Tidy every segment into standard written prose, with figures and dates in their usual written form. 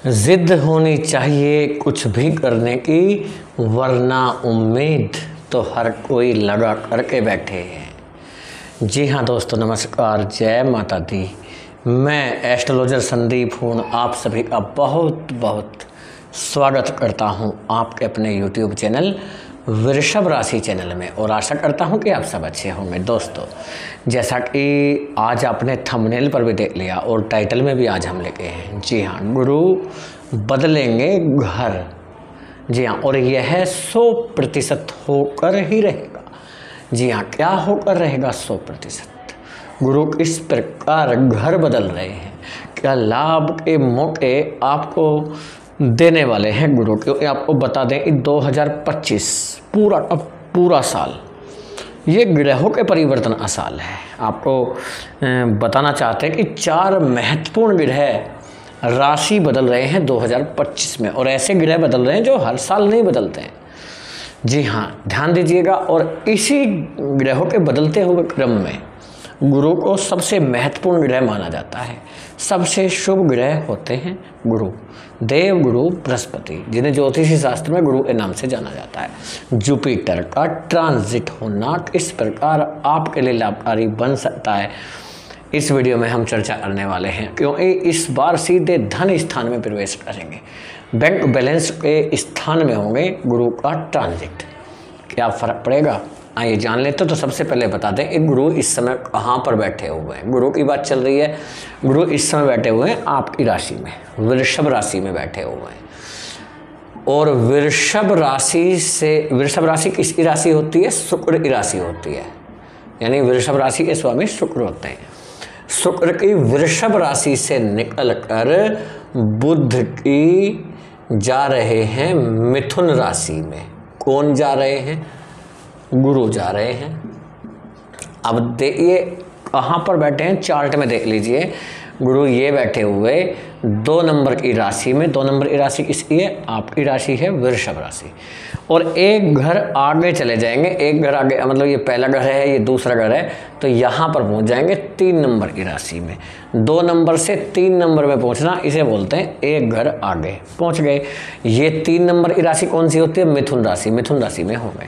जिद होनी चाहिए कुछ भी करने की, वरना उम्मीद तो हर कोई लगा करके बैठे हैं। जी हाँ दोस्तों, नमस्कार, जय माता दी। मैं एस्ट्रोलॉजर संदीप हूँ, आप सभी का बहुत बहुत स्वागत करता हूँ आपके अपने यूट्यूब चैनल वृषभ राशि चैनल में, और आशा करता हूँ कि आप सब अच्छे होंगे। दोस्तों, जैसा कि आज आपने थंबनेल पर भी देख लिया और टाइटल में भी आज हम लेके हैं, जी हाँ, गुरु बदलेंगे घर। जी हाँ, और यह 100% होकर ही रहेगा। जी हाँ, क्या होकर रहेगा 100%? गुरु किस प्रकार घर बदल रहे हैं, क्या लाभ के मौके आपको देने वाले हैं गुरु, क्योंकि आपको बता दें कि 2025 पूरा साल ये ग्रहों के परिवर्तन का साल है। आपको बताना चाहते हैं कि 4 महत्वपूर्ण ग्रह राशि बदल रहे हैं 2025 में, और ऐसे ग्रह बदल रहे हैं जो हर साल नहीं बदलते हैं। जी हाँ, ध्यान दीजिएगा। और इसी ग्रहों के बदलते हुए क्रम में गुरु को सबसे महत्वपूर्ण ग्रह माना जाता है। सबसे शुभ ग्रह होते हैं गुरु, देव गुरु बृहस्पति, जिन्हें ज्योतिषी शास्त्र में गुरु के नाम से जाना जाता है। जुपिटर का ट्रांजिट होना किस प्रकार आपके लिए लाभकारी बन सकता है, इस वीडियो में हम चर्चा करने वाले हैं, क्योंकि इस बार सीधे धन स्थान में प्रवेश करेंगे। बैंक बैलेंस के स्थान में होंगे गुरु का ट्रांजिट। क्या फर्क पड़ेगा, आइए जान लेते। तो सबसे पहले बता दें कि गुरु इस समय कहाँ पर बैठे हुए हैं। गुरु की बात चल रही है। गुरु इस समय बैठे हुए हैं आपकी राशि में, वृषभ राशि में बैठे हुए हैं। और वृषभ राशि किसकी राशि होती है? शुक्र की राशि होती है, यानी वृषभ राशि के स्वामी शुक्र होते हैं। शुक्र की वृषभ राशि से निकलकर बुध की जा रहे हैं मिथुन राशि में। कौन जा रहे हैं? गुरु जा रहे हैं। अब देखिए कहाँ पर बैठे हैं, चार्ट में देख लीजिए। गुरु ये बैठे हुए 2 नंबर की राशि में। 2 नंबर की राशि किसकी है? आपकी राशि है वृषभ राशि। और एक घर आगे चले जाएंगे, एक घर आगे, मतलब ये पहला घर है, ये दूसरा घर है, तो यहाँ पर पहुँच जाएंगे 3 नंबर की राशि में। 2 नंबर से 3 नंबर में पहुँचना, इसे बोलते हैं एक घर आगे पहुँच गए। ये 3 नंबर की राशि कौन सी होती है? मिथुन राशि। मिथुन राशि में होंगे।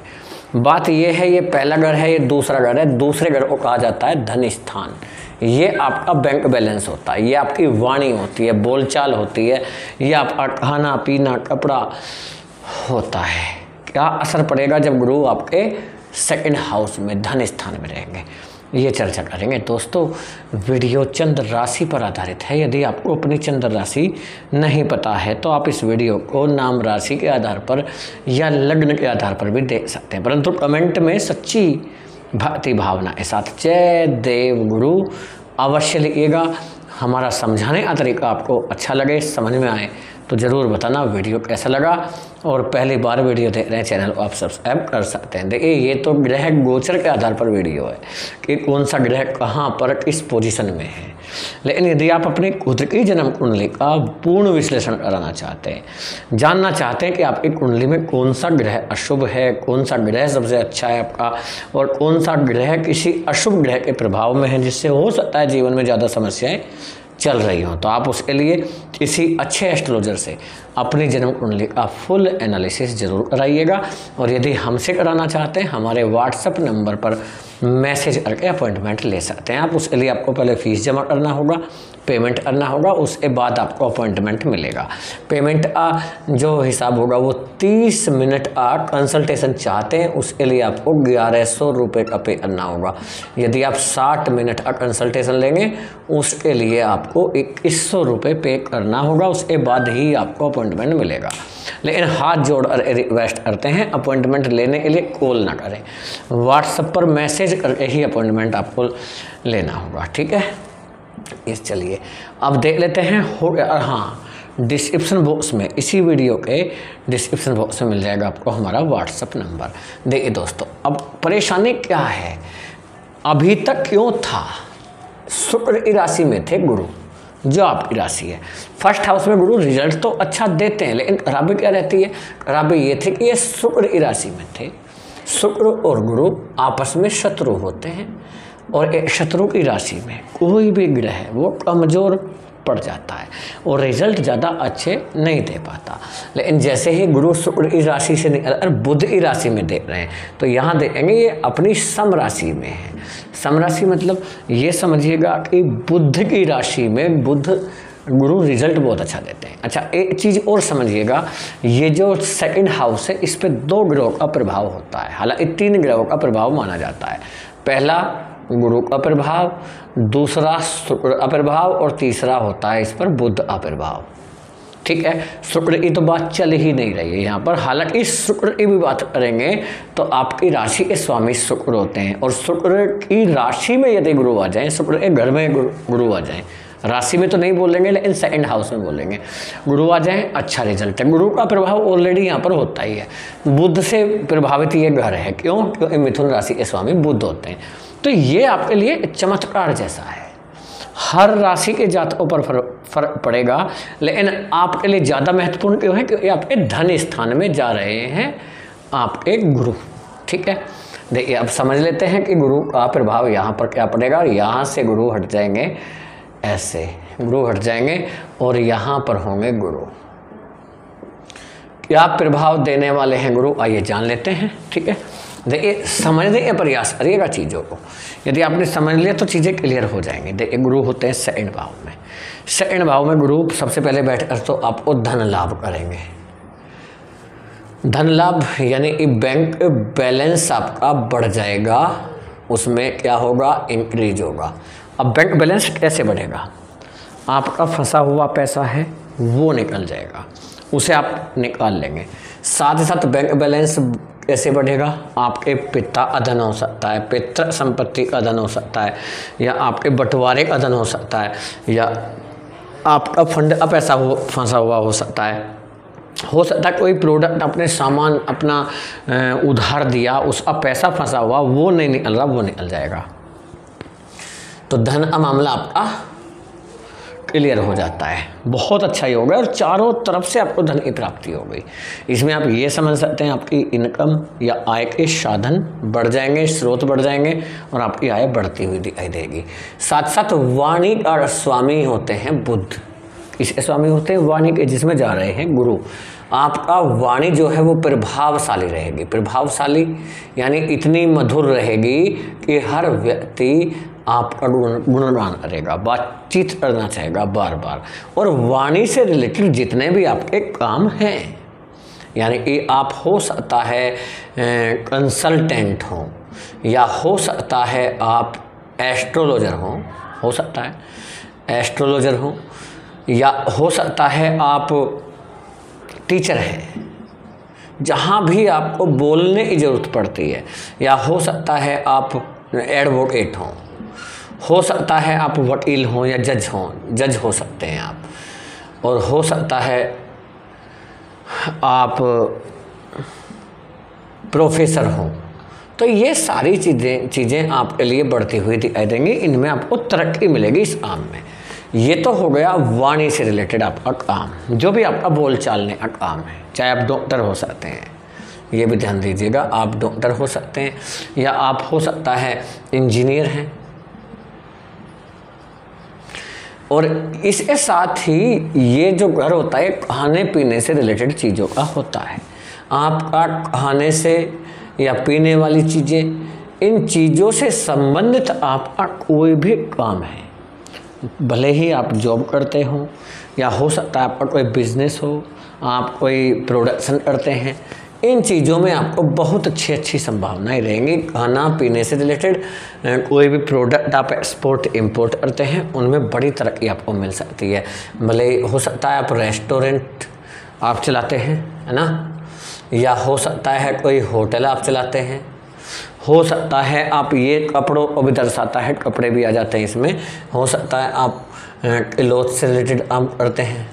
बात यह है, ये पहला घर है, ये दूसरा घर है। दूसरे घर को कहा जाता है धन स्थान। ये आपका बैंक बैलेंस होता है, ये आपकी वाणी होती है, बोलचाल होती है, ये आपका खाना पीना कपड़ा होता है। क्या असर पड़ेगा जब गुरु आपके सेकंड हाउस में धन स्थान में रहेंगे, ये चर्चा करेंगे। दोस्तों, वीडियो चंद्र राशि पर आधारित है। यदि आपको अपनी चंद्र राशि नहीं पता है तो आप इस वीडियो को नाम राशि के आधार पर या लग्न के आधार पर भी देख सकते हैं, परंतु कमेंट में सच्ची भक्ति भावना के साथ जय देव गुरु अवश्य लिखिएगा। हमारा समझाने का तरीका आपको अच्छा लगे, समझ में आए तो ज़रूर बताना वीडियो कैसा लगा। और पहली बार वीडियो देख रहे हैं चैनल को आप सब्सक्राइब कर सकते हैं। देखिए, ये तो ग्रह गोचर के आधार पर वीडियो है कि कौन सा ग्रह कहाँ पर किस पोजीशन में है। लेकिन यदि आप अपनी खुद की जन्म कुंडली का पूर्ण विश्लेषण कराना चाहते हैं, जानना चाहते हैं कि आपकी कुंडली में कौन सा ग्रह अशुभ है, कौन सा ग्रह सबसे अच्छा है आपका, और कौन सा ग्रह किसी अशुभ ग्रह के प्रभाव में है, जिससे हो सकता है जीवन में ज़्यादा समस्याएं चल रही हो, तो आप उसके लिए किसी अच्छे एस्ट्रोलॉजर से अपनी जन्म कुंडली का फुल एनालिसिस जरूर कराइएगा। और यदि हमसे कराना चाहते हैं, हमारे व्हाट्सएप नंबर पर मैसेज करके अपॉइंटमेंट ले सकते हैं आप। उसके लिए आपको पहले फ़ीस जमा करना होगा, पेमेंट करना होगा, उसके बाद आपको अपॉइंटमेंट मिलेगा। पेमेंट का जो हिसाब होगा वो 30 मिनट का कंसल्टेशन चाहते हैं, उसके लिए आपको 1100 रुपये का पे करना होगा। यदि आप 60 मिनट का कंसल्टेशन लेंगे, उसके लिए आपको 2100 रुपये पे करना होगा, उसके बाद ही आपको अपॉइंटमेंट मिलेगा। लेकिन हाथ जोड़कर रिक्वेस्ट करते हैं, अपॉइंटमेंट लेने के लिए कॉल ना करें, व्हाट्सएप पर मैसेज करके ही अपॉइंटमेंट आपको लेना होगा, ठीक है। इस चलिए अब देख लेते हैं हो गया। हाँ, डिस्क्रिप्शन बॉक्स में, इसी वीडियो के डिस्क्रिप्शन बॉक्स में मिल जाएगा आपको हमारा व्हाट्सएप नंबर। देखिए दोस्तों, अब परेशानी क्या है, अभी तक क्यों था? शुक्र की राशि में थे गुरु, जो आपकी राशि है। फर्स्ट हाउस में गुरु रिजल्ट तो अच्छा देते हैं, लेकिन खराबी क्या रहती है? खराबी ये थी कि ये शुक्र की राशि में थे। शुक्र और गुरु आपस में शत्रु होते हैं, और एक शत्रु की राशि में कोई भी ग्रह वो कमज़ोर पड़ जाता है और रिजल्ट ज़्यादा अच्छे नहीं दे पाता। लेकिन जैसे ही गुरु शुक्र की राशि से निकल बुध की राशि में देख रहे हैं तो यहाँ देखेंगे ये अपनी सम राशि में है। सम राशि मतलब ये समझिएगा कि बुध की राशि में बुध गुरु रिजल्ट बहुत अच्छा देते हैं। अच्छा, एक चीज़ और समझिएगा, ये जो सेकंड हाउस है इस पे 2 ग्रहों का प्रभाव होता है, हालांकि 3 ग्रहों का प्रभाव माना जाता है। पहला गुरु का प्रभाव, दूसरा शुक्र का प्रभाव और तीसरा होता है इस पर बुध का प्रभाव। ठीक है, शुक्र की तो बात चल ही नहीं रही है यहाँ पर। हालांकि शुक्र की भी बात करेंगे तो आपकी राशि के स्वामी शुक्र होते हैं और शुक्र की राशि में यदि गुरु आ जाए, शुक्र के घर में गुरु आ जाए, राशि में तो नहीं बोलेंगे लेकिन सेकंड हाउस में बोलेंगे, गुरु आ जाए अच्छा रिजल्ट है। गुरु का प्रभाव ऑलरेडी यहाँ पर होता ही है। बुध से प्रभावित ये घर है, क्यों? क्योंकि मिथुन राशि के स्वामी बुध होते हैं। तो ये आपके लिए चमत्कार जैसा है। हर राशि के जातकों पर फर्क पड़ेगा, लेकिन आपके लिए ज़्यादा महत्वपूर्ण क्यों है? क्योंकि आपके धन स्थान में जा रहे हैं आपके गुरु। ठीक है, देखिए अब समझ लेते हैं कि गुरु का प्रभाव यहाँ पर क्या पड़ेगा। यहाँ से गुरु हट जाएंगे, ऐसे गुरु हट जाएंगे और यहाँ पर होंगे गुरु। क्या प्रभाव देने वाले हैं गुरु, आइए जान लेते हैं। ठीक है, देखिए समझने का प्रयास करिएगा चीज़ों को। यदि आपने समझ लिया तो चीज़ें क्लियर हो जाएंगी। देखिए गुरु होते हैं सेकंड भाव में। सेकंड भाव में गुरु सबसे पहले बैठकर तो आपको धन लाभ करेंगे। धन लाभ यानी कि बैंक बैलेंस आपका बढ़ जाएगा, उसमें क्या होगा? इंक्रीज होगा। अब बैंक बैलेंस कैसे बढ़ेगा? आपका फंसा हुआ पैसा है वो निकल जाएगा, उसे आप निकाल लेंगे। साथ ही साथ बैंक बैलेंस कैसे बढ़ेगा? आपके पिता का धन हो सकता है, पितृ संपत्ति का धन हो सकता है, या आपके बंटवारे का धन हो सकता है, या आपका फंड का पैसा फंसा हुआ हो सकता है कोई प्रोडक्ट अपने सामान अपना उधार दिया, उसका पैसा फंसा हुआ वो नहीं निकल रहा, वो निकल जाएगा। तो धन का मामला आपका क्लियर हो जाता है, बहुत अच्छा ही होगा और चारों तरफ से आपको धन की प्राप्ति हो गई। इसमें आप ये समझ सकते हैं आपकी इनकम या आय के साधन बढ़ जाएंगे, स्रोत बढ़ जाएंगे और आपकी आय बढ़ती हुई दिखाई देगी। साथ साथ वाणी का स्वामी होते हैं बुध। इसके स्वामी होते हैं वाणी के, जिसमें जा रहे हैं गुरु। आपका वाणी जो है वो प्रभावशाली रहेगी। प्रभावशाली यानी इतनी मधुर रहेगी कि हर व्यक्ति आपका गुणगान करेगा, बातचीत करना चाहेगा बार बार। और वाणी से रिलेटेड जितने भी आपके काम हैं, यानी कि आप हो सकता है कंसल्टेंट हो, या हो सकता है आप एस्ट्रोलॉजर हो सकता है एस्ट्रोलॉजर हो, या हो सकता है आप टीचर हैं, जहाँ भी आपको बोलने की ज़रूरत पड़ती है, या हो सकता है आप एडवोकेट हो सकता है आप वकील हों या जज हो सकते हैं आप, और हो सकता है आप प्रोफेसर हों। तो ये सारी चीज़ें आपके लिए बढ़ती हुई दिखाई देंगी, इनमें आपको तरक्की मिलेगी इस काम में। ये तो हो गया वाणी से रिलेटेड आपका काम, जो भी आपका बोल चालने का काम है। चाहे आप डॉक्टर हो सकते हैं, ये भी ध्यान दीजिएगा, आप डॉक्टर हो सकते हैं, या आप हो सकता है इंजीनियर हैं। और इसके साथ ही ये जो घर होता है खाने पीने से रिलेटेड चीज़ों का होता है। आपका खाने से या पीने वाली चीज़ें, इन चीज़ों से संबंधित आपका कोई भी काम है, भले ही आप जॉब करते हो, या हो सकता है आपका कोई बिजनेस हो, आप कोई प्रोडक्शन करते हैं, इन चीज़ों में आपको बहुत अच्छी संभावनाएं रहेंगी। खाना पीने से रिलेटेड कोई भी प्रोडक्ट आप एक्सपोर्ट इंपोर्ट करते हैं, उनमें बड़ी तरक्की आपको मिल सकती है। भले हो सकता है आप रेस्टोरेंट आप चलाते हैं, है ना, या हो सकता है कोई होटल आप चलाते हैं, हो सकता है आप ये कपड़ों को भी दर्शाता है, कपड़े भी आ जाते हैं इसमें। हो सकता है आप क्लॉथ से रिलेटेड काम करते हैं,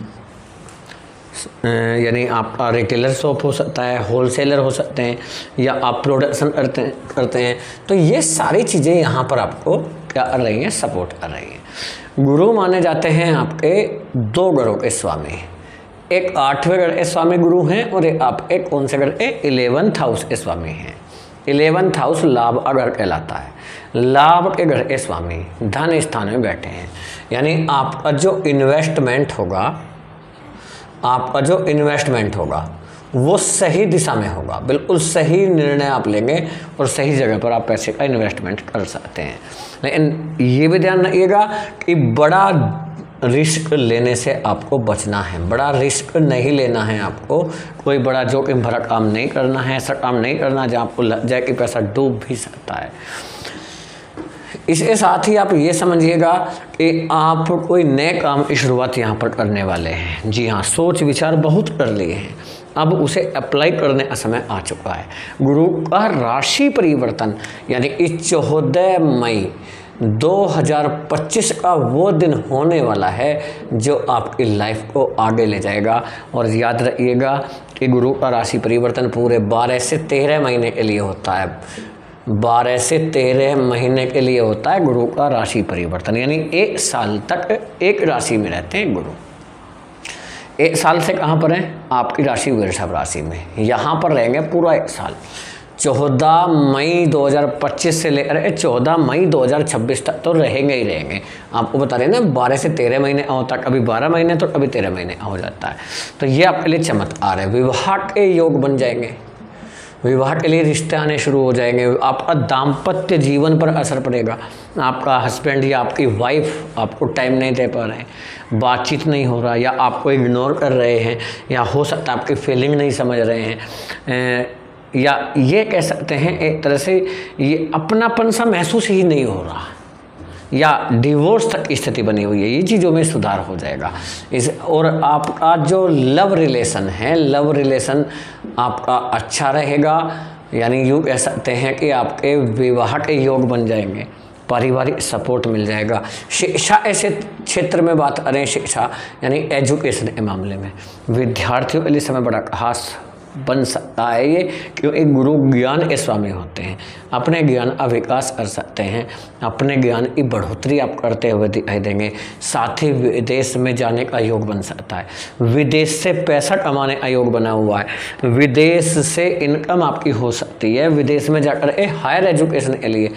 यानी आपका रिटेलर शॉप हो सकता है, होलसेलर हो सकते हैं, या आप प्रोडक्शन करते हैं। तो ये सारी चीज़ें यहाँ पर आपको क्या कर रही हैं? सपोर्ट कर रही हैं। गुरु माने जाते हैं आपके 2 ग्रहों के स्वामी, एक 8वें घर के स्वामी गुरु हैं और एक आप एक कौन से घर के 11th हाउस के स्वामी हैं। 11th हाउस लाभ का घर कहलाता है। लाभ के घर के स्वामी धन स्थान में बैठे हैं, यानी आपका जो इन्वेस्टमेंट होगा वो सही दिशा में होगा, बिल्कुल सही निर्णय आप लेंगे और सही जगह पर आप पैसे का इन्वेस्टमेंट कर सकते हैं। लेकिन ये भी ध्यान रखिएगा कि बड़ा रिस्क लेने से आपको बचना है, बड़ा रिस्क नहीं लेना है आपको, कोई बड़ा जोखिम भरा काम नहीं करना है, ऐसा काम नहीं करना जहाँ आपको लग जाए कि पैसा डूब भी सकता है। इसके साथ ही आप ये समझिएगा कि आप कोई नए काम की शुरुआत यहाँ पर करने वाले हैं। जी हाँ, सोच विचार बहुत कर लिए हैं, अब उसे अप्लाई करने का समय आ चुका है। गुरु का राशि परिवर्तन यानी कि 14 मई 2025 का वो दिन होने वाला है जो आपकी लाइफ को आगे ले जाएगा। और याद रखिएगा कि गुरु का राशि परिवर्तन पूरे 12 से 13 महीने के लिए होता है। 12 से 13 महीने के लिए होता है गुरु का राशि परिवर्तन, यानी 1 साल तक एक राशि में रहते हैं गुरु। 1 साल से कहाँ पर हैं? आपकी राशि वृषभ राशि में, यहाँ पर रहेंगे पूरा 1 साल। 14 मई 2025 से लेकर 14 मई 2026 तक तो रहेंगे ही रहेंगे। आपको बता रहे हैं ना, 12 से 13 महीने होता है, कभी 12 महीने तो कभी 13 महीने हो जाता है। तो ये आपके लिए चमत्कार है। विवाह के योग बन जाएंगे, विवाह के लिए रिश्ते आने शुरू हो जाएंगे। आपका दाम्पत्य जीवन पर असर पड़ेगा। आपका हस्बैंड या आपकी वाइफ आपको टाइम नहीं दे पा रहे हैं, बातचीत नहीं हो रहा, या आपको इग्नोर कर रहे हैं, या हो सकता है आपकी फीलिंग नहीं समझ रहे हैं, या ये कह सकते हैं एक तरह से ये अपनापन सा महसूस ही नहीं हो रहा, या डिवोर्स तक की स्थिति बनी हुई है। ये चीज़ों में सुधार हो जाएगा। और आपका जो लव रिलेशन है, लव रिलेशन आपका अच्छा रहेगा, यानी यूँ कह सकते हैं कि आपके विवाह के योग बन जाएंगे, पारिवारिक सपोर्ट मिल जाएगा। शिक्षा ऐसे क्षेत्र में बात करें, शिक्षा यानी एजुकेशन के मामले में विद्यार्थियों के लिए समय बड़ा खास बन सकता है ये, क्योंकि गुरु ज्ञान के स्वामी होते हैं। अपने ज्ञान का विकास कर सकते हैं, अपने ज्ञान की बढ़ोतरी आप करते हुए दिखाई देंगे। साथ ही विदेश में जाने का योग बन सकता है, विदेश से पैसा कमाने का योग बना हुआ है, विदेश से इनकम आपकी हो सकती है। विदेश में जाकर हायर एजुकेशन के लिए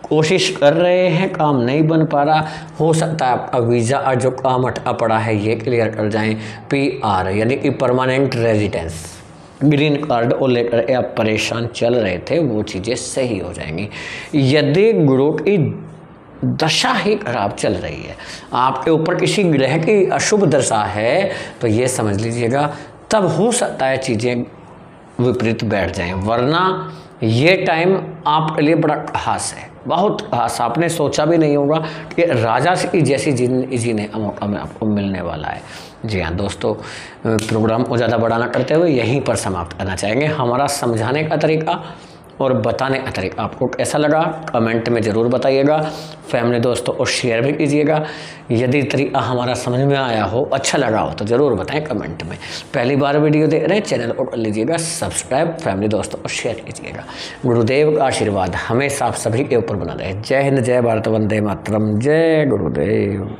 कोशिश कर रहे हैं, काम नहीं बन पा रहा, हो सकता है आपका वीज़ा और जो काम अटका पड़ा है ये क्लियर कर जाएं। PR यानी कि परमानेंट रेजिडेंस, ग्रीन कार्ड को लेकर आप परेशान चल रहे थे, वो चीज़ें सही हो जाएंगी। यदि गुरु की दशा ही खराब चल रही है, आपके ऊपर किसी ग्रह की अशुभ दशा है, तो ये समझ लीजिएगा तब हो सकता है चीज़ें विपरीत बैठ जाएं। वरना ये टाइम आपके लिए बड़ा खास है, बहुत खास। आपने सोचा भी नहीं होगा कि राजा की जैसी जीने का मौका में आपको मिलने वाला है। जी हाँ दोस्तों, प्रोग्राम को ज़्यादा बड़ा ना करते हुए यहीं पर समाप्त करना चाहेंगे। हमारा समझाने का तरीका और बताने का तरीका आपको कैसा लगा कमेंट में ज़रूर बताइएगा। फैमिली दोस्तों को शेयर भी कीजिएगा। यदि तरीका हमारा समझ में आया हो, अच्छा लगा हो तो ज़रूर बताएं कमेंट में। पहली बार वीडियो देख रहे हैं, चैनल को कर लीजिएगा सब्सक्राइब, फैमिली दोस्तों को शेयर कीजिएगा। गुरुदेव का आशीर्वाद हमेशा आप सभी के ऊपर बना रहे। जय हिंद, जय भारत, वंदे मातरम, जय गुरुदेव।